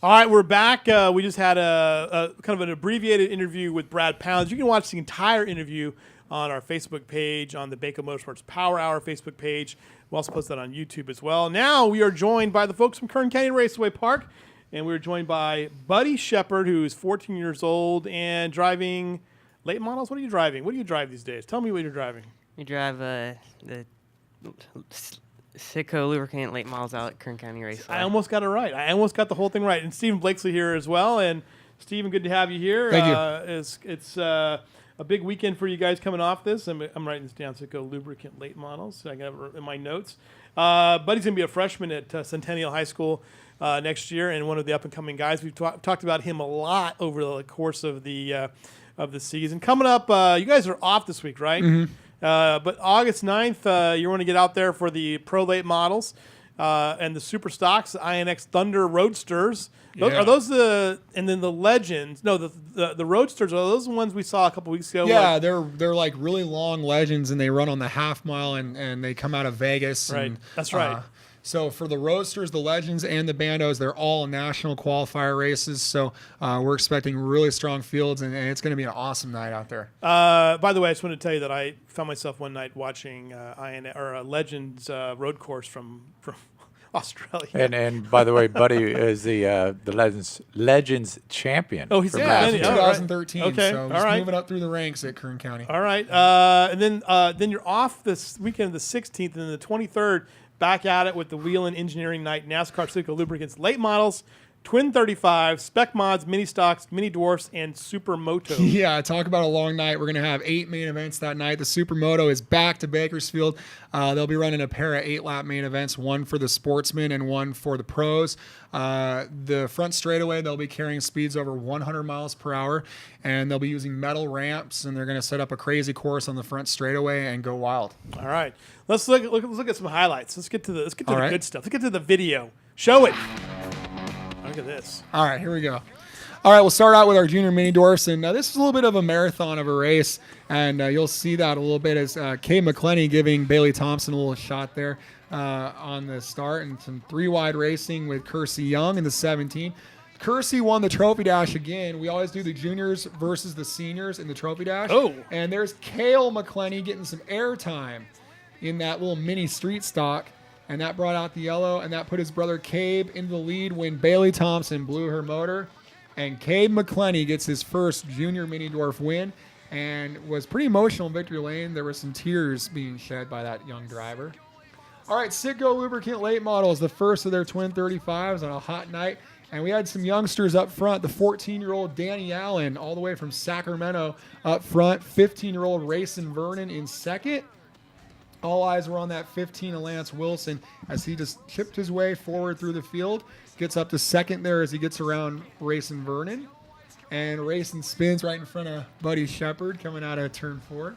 All right, we're back. We just had a kind of an abbreviated interview with Brad Pounds. You can watch the entire interview on our Facebook page, on the Bako Motorsports Power Hour Facebook page. We'll also post that on YouTube as well. Now we are joined by the folks from Kern Canyon Raceway Park, and we're joined by Buddy Shepard, who's 14 years old and driving late models. What are you driving? What do you drive these days? Tell me what you're driving. We drive the CITGO Lubricants Late Models out at Kern County Raceway. I almost got it right. I almost got the whole thing right. And Stephen Blakesley here as well. And Stephen, good to have you here. Thank you. It's a big weekend for you guys coming off this. I'm writing this down, CITGO Lubricant Late Models. So I got it in my notes. Buddy's going to be a freshman at Centennial High School next year, and one of the up-and-coming guys. We've talked about him a lot over the course of the season. Coming up, you guys are off this week, right? Mm-hmm. But August 9th, you want to get out there for the Pro Late Models and the Super Stocks, the INX Thunder Roadsters. Are those and then the Legends? No, the Roadsters, are those the ones we saw a couple weeks ago? Yeah, they're like really long Legends, and they run on the half mile, and they come out of Vegas. Right, and, that's right. So for the Roadsters, the Legends, and the Bandos, they're all national qualifier races. So we're expecting really strong fields, and it's going to be an awesome night out there. By the way, I just want to tell you that I found myself one night watching a Legends road course from Australia. And by the way, Buddy is the Legends champion. Oh, he's from 2013. Right. Okay, so just moving up through the ranks at Kern County. All right, and then you're off this weekend, the 16th, and then the 23rd. Back at it with the Whelen Engineering Night, NASCAR CITGO Lubricants Late Models, Twin 35, Spec Mods, Mini Stocks, Mini Dwarfs, and Supermoto. Yeah, talk about a long night. We're going to have 8 main events that night. The Supermoto is back to Bakersfield. They'll be running a pair of 8-lap main events, one for the sportsmen and one for the pros. The front straightaway, they'll be carrying speeds over 100 miles per hour, and they'll be using metal ramps, and they're going to set up a crazy course on the front straightaway and go wild. All right, let's look at some highlights. Let's get to the right. good stuff. Let's get to the video. Show it. Look at this. All right, here we go. All right, we'll start out with our junior mini dwarfs, and this is a little bit of a marathon of a race, and you'll see that a little bit as Kay McClenny giving Bailey Thompson a little shot there on the start, and some 3-wide racing with Kersey Young in the 17. Kersey won the Trophy Dash again. We always do the juniors versus the seniors in the Trophy Dash. Oh. And there's Cale McClenny getting some airtime in that little mini street stock. And that brought out the yellow, and that put his brother Cabe into the lead when Bailey Thompson blew her motor. And Cabe McClenny gets his first junior mini dwarf win and was pretty emotional in victory lane. There were some tears being shed by that young driver. All right, CITGO Lubricant Late Model is the first of their twin 35s on a hot night. And we had some youngsters up front. The 14-year-old Danny Allen, all the way from Sacramento up front. 15-year-old Rayson Vernon in second. All eyes were on that 15 of Lance Wilson as he just chipped his way forward through the field. Gets up to second there as he gets around Rayson Vernon. And Rayson spins right in front of Buddy Shepard coming out of turn 4.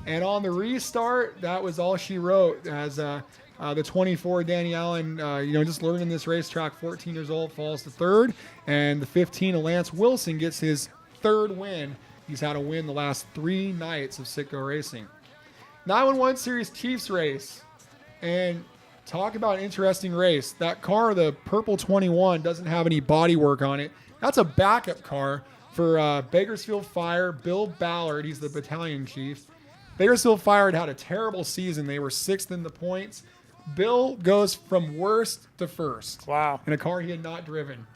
And on the restart, that was all she wrote as the 24 Danny Allen, just learning this racetrack, 14 years old, falls to third. And the 15 of Lance Wilson gets his third win. He's had a win the last 3 nights of CITGO racing. 911 Series Chiefs race, and talk about an interesting race. That car, the purple 21, doesn't have any body work on it. That's a backup car for Bakersfield Fire, Bill Ballard. He's the battalion chief. Bakersfield Fire had a terrible season. They were 6th in the points. Bill goes from worst to first. Wow. In a car he had not driven.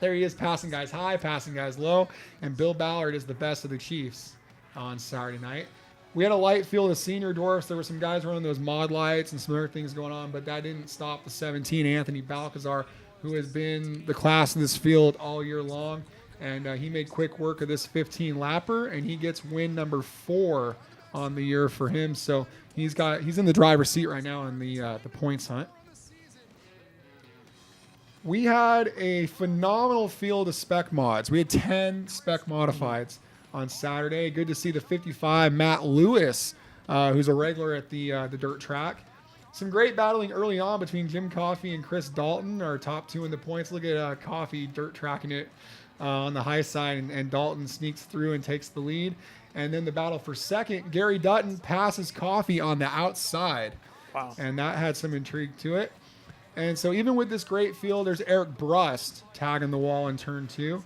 There he is, passing guys high, passing guys low, and Bill Ballard is the best of the Chiefs on Saturday night. We had a light field of senior dwarfs. There were some guys running those mod lights and some other things going on, but that didn't stop the 17, Anthony Balcazar, who has been the class of this field all year long. And he made quick work of this 15-lapper, and he gets win number 4 on the year for him. So he's in the driver's seat right now in the points hunt. We had a phenomenal field of spec mods. We had 10 spec modifieds on Saturday. Good to see the 55 Matt Lewis, who's a regular at the dirt track. Some great battling early on between Jim Coffey and Chris Dalton, our top 2 in the points. Look at Coffey dirt tracking it on the high side, and Dalton sneaks through and takes the lead. And then the battle for second, Gary Dutton passes Coffey on the outside. Wow. And that had some intrigue to it. And so even with this great field, there's Eric Brust tagging the wall in turn 2.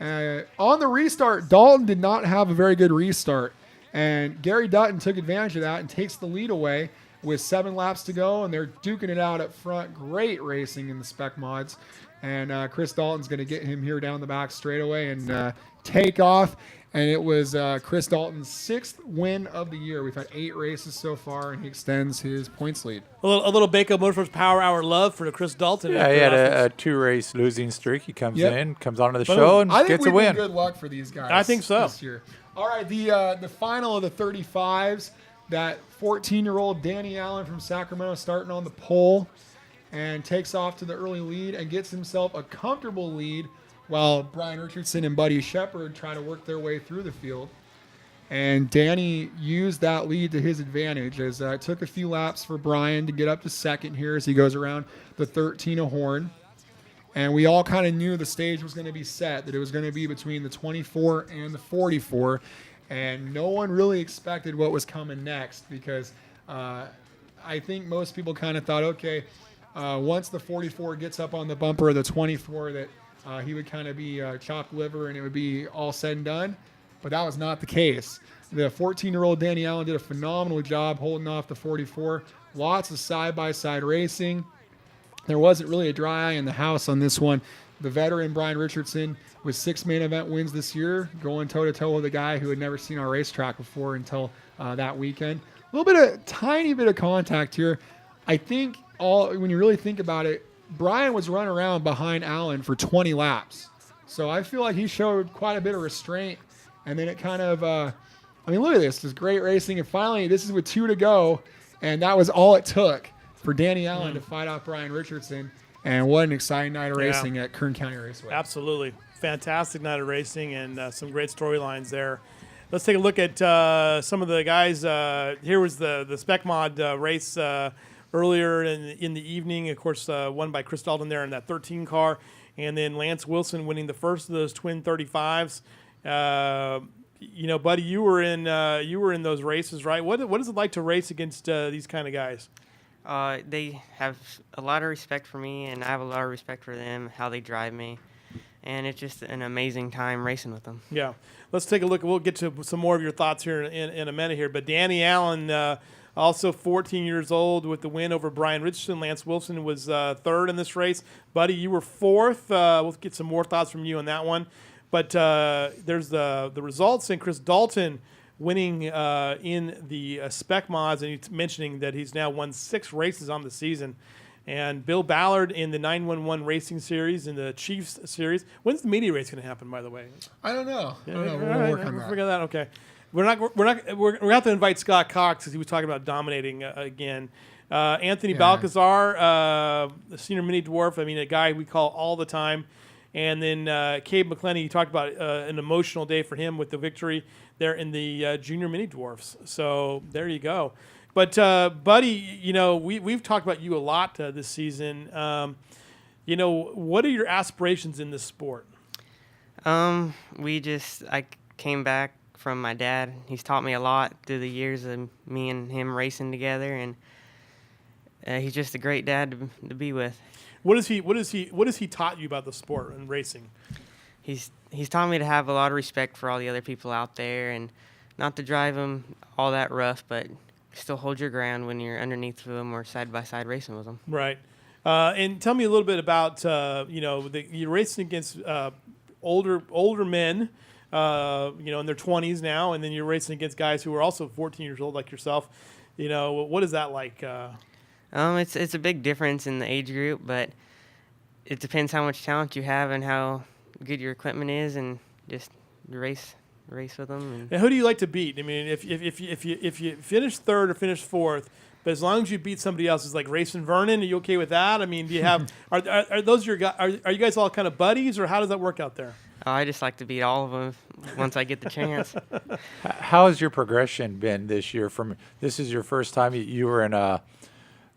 On the restart, Dalton did not have a very good restart. And Gary Dutton took advantage of that and takes the lead away with 7 laps to go. And they're duking it out up front. Great racing in the spec mods. And Chris Dalton's going to get him here down the back straightaway and take off. And it was Chris Dalton's 6th win of the year. We've had 8 races so far, and he extends his points lead. A little Bako Motorsports Power Hour love for Chris Dalton. Yeah, he had a 2-race losing streak. He comes in, comes onto the Boom. show, and I think gets a we've win. been good luck for these guys. I think so. This year. All right, the final of the 35s. That 14-year-old Danny Allen from Sacramento starting on the pole and takes off to the early lead and gets himself a comfortable lead while Brian Richardson and Buddy Shepard try to work their way through the field. And Danny used that lead to his advantage as it took a few laps for Brian to get up to second here as he goes around the 13 of horn. And we all kind of knew the stage was going to be set, that it was going to be between the 24 and the 44. And no one really expected what was coming next because I think most people kind of thought, okay, once the 44 gets up on the bumper of the 24, that he would kind of be chopped liver and it would be all said and done. But that was not the case. The 14-year-old Danny Allen did a phenomenal job holding off the 44. Lots of side-by-side racing. There wasn't really a dry eye in the house on this one. The veteran Brian Richardson with 6 main event wins this year, going toe-to-toe with a guy who had never seen our racetrack before until that weekend. Tiny bit of contact here. I think when you really think about it, Brian was running around behind Allen for 20 laps. So I feel like he showed quite a bit of restraint. And then it kind of, look at this. This is great racing. And finally, this is with 2 to go. And that was all it took for Danny Allen to fight off Brian Richardson. And what an exciting night of racing at Kern County Raceway. Absolutely. Fantastic night of racing and some great storylines there. Let's take a look at some of the guys. Here was the Spec Mod race earlier in the evening. Of course, won by Chris Dalton there in that 13 car. And then Lance Wilson winning the first of those twin 35s. Buddy, you were in those races, right? What is it like to race against these kind of guys? They have a lot of respect for me, and I have a lot of respect for them, how they drive me. And it's just an amazing time racing with them. Yeah. Let's take a look. We'll get to some more of your thoughts here in a minute here. But Danny Allen, also 14 years old with the win over Brian Richardson. Lance Wilson was third in this race. Buddy, you were fourth. We'll get some more thoughts from you on that one. But there's the results, and Chris Dalton winning in the spec mods, and he's mentioning that he's now won 6 races on the season. And Bill Ballard in the 911 Racing Series, in the Chiefs Series. When's the media race going to happen, by the way? I don't know. We'll work on that. Figure that. Okay. We're going to have to invite Scott Cox because he was talking about dominating again. Anthony Balcazar, the senior mini dwarf. A guy we call all the time. And then Cabe McClenny, you talked about an emotional day for him with the victory there in the junior mini dwarfs. So there you go. But Buddy, we've talked about you a lot this season. What are your aspirations in this sport? I came back from my dad. He's taught me a lot through the years of me and him racing together, and he's just a great dad to be with. What has he taught you about the sport and racing? He's taught me to have a lot of respect for all the other people out there and not to drive them all that rough, but still hold your ground when you're underneath them or side by side racing with them. Right. And tell me a little bit about you're racing against older men, in their 20s now, and then you're racing against guys who are also 14 years old like yourself. What is that like? It's a big difference in the age group, but it depends how much talent you have and how good your equipment is, and just race with them. And who do you like to beat? If you finish third or finish fourth, but as long as you beat somebody else, it's like racing Vernon. Are you okay with that? Do you have are those your guys? Are you guys all kind of buddies, or how does that work out there? I just like to beat all of them once I get the chance. How has your progression been this year? This is your first time you were in the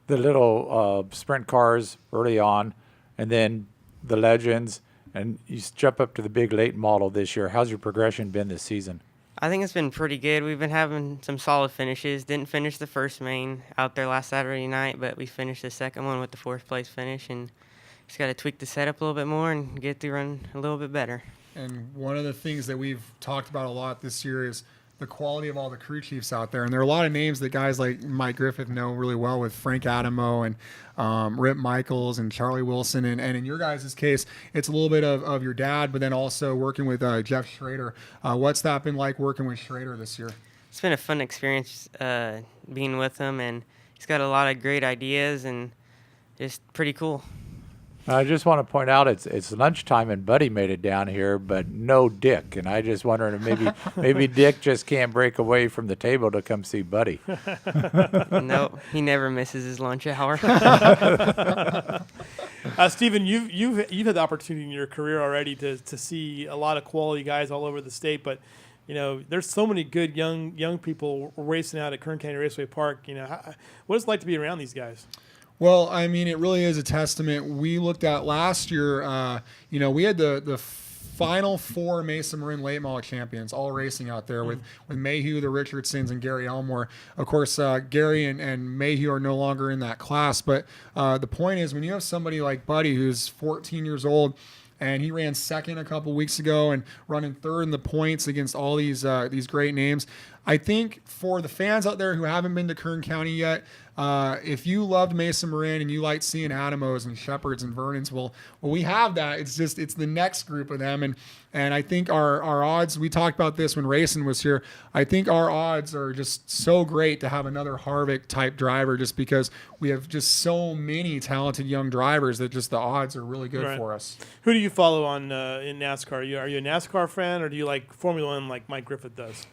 little sprint cars early on, and then the Legends, and you jump up to the big late model this year. How's your progression been this season? I think it's been pretty good. We've been having some solid finishes. Didn't finish the first main out there last Saturday night, but we finished the second one with the 4th place finish, and just got to tweak the setup a little bit more and get the run a little bit better. And one of the things that we've talked about a lot this year is the quality of all the crew chiefs out there. And there are a lot of names that guys like Mike Griffith know really well, with Frank Adamo and Rip Michaels and Charlie Wilson. And in your guys' case, it's a little bit of your dad, but then also working with Jeff Schrader. What's that been like working with Schrader this year? It's been a fun experience being with him, and he's got a lot of great ideas and just pretty cool. I just want to point out it's lunchtime and Buddy made it down here, but no Dick. And I just wondering if maybe Dick just can't break away from the table to come see Buddy. No, he never misses his lunch hour. Stephen, you've had the opportunity in your career already to see a lot of quality guys all over the state, but there's so many good young people racing out at Kern County Raceway Park. What is it like to be around these guys? Well, I mean, it really is a testament. We looked at last year, we had the final 4 Mesa Marin Late Model champions all racing out there with Mayhew, the Richardsons, and Gary Elmore. Of course, Gary and Mayhew are no longer in that class. But the point is, when you have somebody like Buddy, who's 14 years old, and he ran second a couple weeks ago and running third in the points against all these great names. I think for the fans out there who haven't been to Kern County yet, if you loved Mesa Marin and you liked seeing Adamos and Shepherds and Vernons, well, we have that. It's the next group of them. And I think our odds, we talked about this when Racing was here, I think our odds are just so great to have another Harvick type driver, just because we have just so many talented young drivers that just the odds are really good for us. Who do you follow on in NASCAR? Are you a NASCAR fan, or do you like Formula One like Mike Griffith does?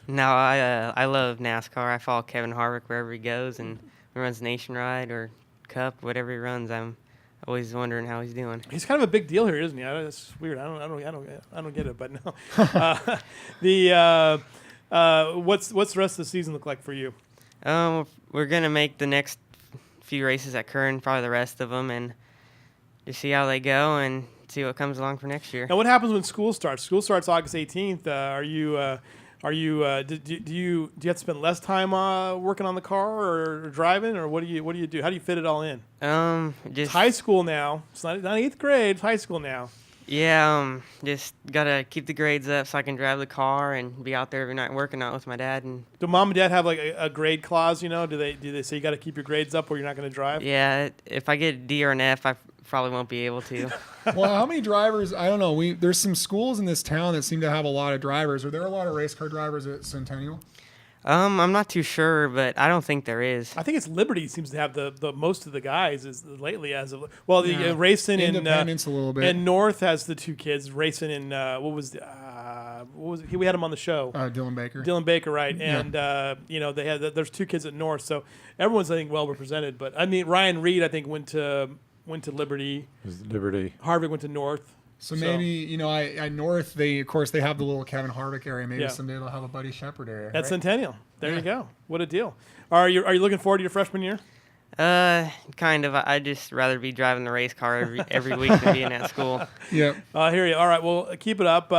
No, I love NASCAR. I follow Kevin Harvick wherever he goes, and he runs Nationwide or Cup, whatever he runs. I'm always wondering how he's doing. He's kind of a big deal here, isn't he? That's weird. I don't get it, but no. What's the rest of the season look like for you? We're gonna make the next few races at Kern, probably the rest of them, and just see how they go and see what comes along for next year. Now, what happens when school starts? School starts August 18th. Do you have to spend less time working on the car or driving, or what do you do? How do you fit it all in? Just it's high school now. It's not 8th grade. It's high school now. Yeah, just gotta keep the grades up so I can drive the car and be out there every night working out with my dad. And do mom and dad have like a grade clause? Do they say you got to keep your grades up or you're not going to drive? Yeah, if I get a D or an F, I probably won't be able to. Well, how many drivers? I don't know. There's some schools in this town that seem to have a lot of drivers. Are there a lot of race car drivers at Centennial? I'm not too sure, but I don't think there is. I think it's Liberty seems to have the most of the guys lately as of the racing Independence a little bit. And North has the 2 kids racing in we had him on the show. Dylan Baker. Dylan Baker, right? Yeah. And they had there's 2 kids at North, so everyone's I think well represented. But I mean Ryan Reed I think went to Liberty. Harvick went to North. So maybe, at North, they have the little Kevin Harvick area. Maybe someday they'll have a Buddy Shepherd area. At Centennial. There you go. What a deal. Are you looking forward to your freshman year? Kind of. I'd just rather be driving the race car every week than being at school. Yeah. I hear you. All right. Well, keep it up.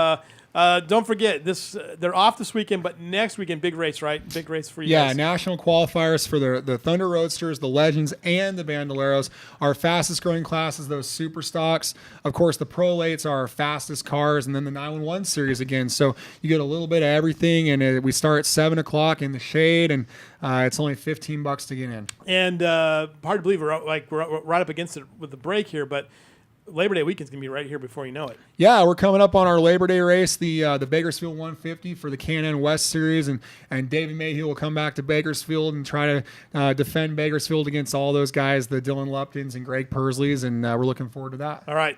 Don't forget they're off this weekend, but next weekend, big race, right? Big race for you guys. Yeah, national qualifiers for the Thunder Roadsters, the Legends, and the Bandoleros. Our fastest growing class is those super stocks. Of course, the Pro Lates are our fastest cars, and then the 911 series again. So you get a little bit of everything, and we start at 7 o'clock in the shade, and it's only $15 to get in. And hard to believe we're right up against it with the break here, but Labor Day weekend's gonna be right here before you know it. Yeah, we're coming up on our Labor Day race, the Bakersfield 150 for the Can-Am West Series, and David Mayhew will come back to Bakersfield and try to defend Bakersfield against all those guys, the Dylan Luptons and Greg Pursleys, and we're looking forward to that. All right,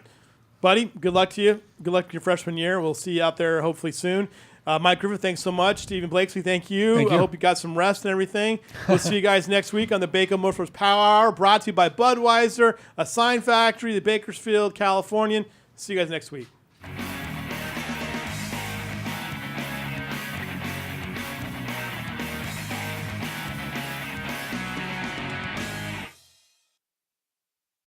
buddy. Good luck to you. Good luck to your freshman year. We'll see you out there hopefully soon. Mike Griffith, thanks so much. Stephen Blakesley, thank you. I hope you got some rest and everything. We'll see you guys next week on the Bako Motorsports Power Hour, brought to you by Budweiser, a sign factory, the Bakersfield Californian. See you guys next week.